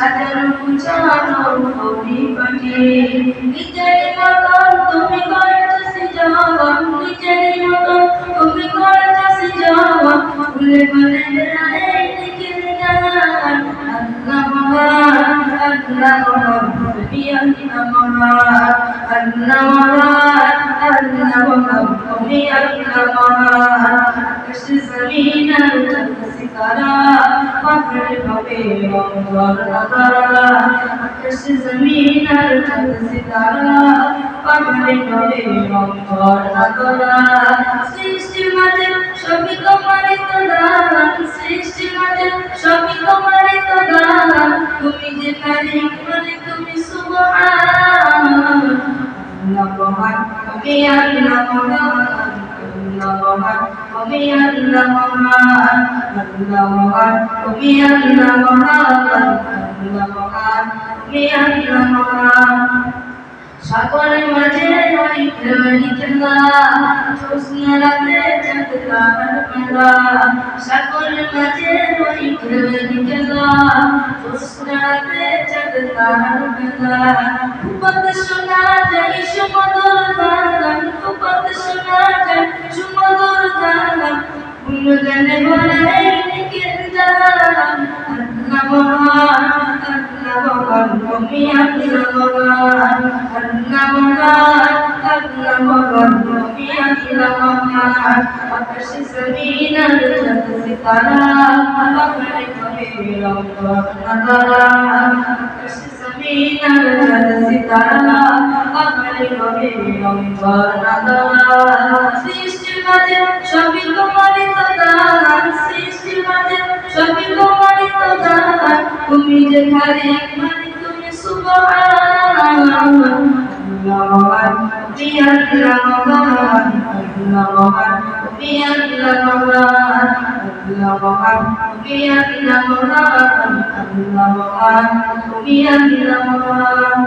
সাজানো গুছানো পরিপাটি নিজের মতন তুমি করতেছি জবান নিজের মতন তুমি করতেছি জবান ভুলে ভুলে বেড়াই দিকের গান আল্লাহ মহান আল্লাহ মহান তুমি আল্লাহ মহান আল্লাহ মহান আল্লাহ মহান তুমি আল্লাহ মহান আকাশ জমিন আর সিতারা পাহাড় হবে অন্তর নগরা আকাশ জমিন আর সিতারা পাহাড় হবে অন্তর নগরা সৃষ্টি মাঝে সবই তোমারই তো দান সৃষ্টি মাঝে সবই তোমারই তো দান তুমি যে মালিক মানে তুমি সুবহান আল্লাহ মহান তুমি আল্লাহ মহান তুমি আল্লাহ মহান আল্লাহ মহান তুমি আল্লাহ মহান আল্লাহ মহান তুমি আল্লাহ মহান সাগরের মাঝে ওই খেলানি খেলা জ্যোৎস্না রাতে চাঁদ তারার মেলা সাগরের মাঝে ওই খেলানি খেলা জ্যোৎস্না রাতে চাঁদ তারার মেলা কত শোনা যায় সুমধুর গান কত শোনা যায় সুমধুর গান গুনগানে ভরে নিকের জান আল্লাহ মহান আল্লাহ মহান তুমি আল্লাহ মহান আল্লাহ মহান আল্লাহ মহান তুমি আল্লাহ মহান আকাশ জমিন আর চাঁদ সিতারা পাহাড়ে হবে অন্তর নগরা আকাশ জমিন আর চাঁদ সিতারা পাহাড়ে হবে অন্তর নগরা সৃষ্টির মাঝে সবই তোমারই তো দান সৃষ্টির মাঝে সবই তোমারই তো দান তুমি যে খালিক মানে তুমি সুবহান আল্লাহ মহান তুমি আল্লাহ মহান আল্লাহ মহান তুমি আল্লাহ মহান আল্লাহ মহান তুমি আল্লাহ মহান আল্লাহ মহান তুমি আল্লাহ মহান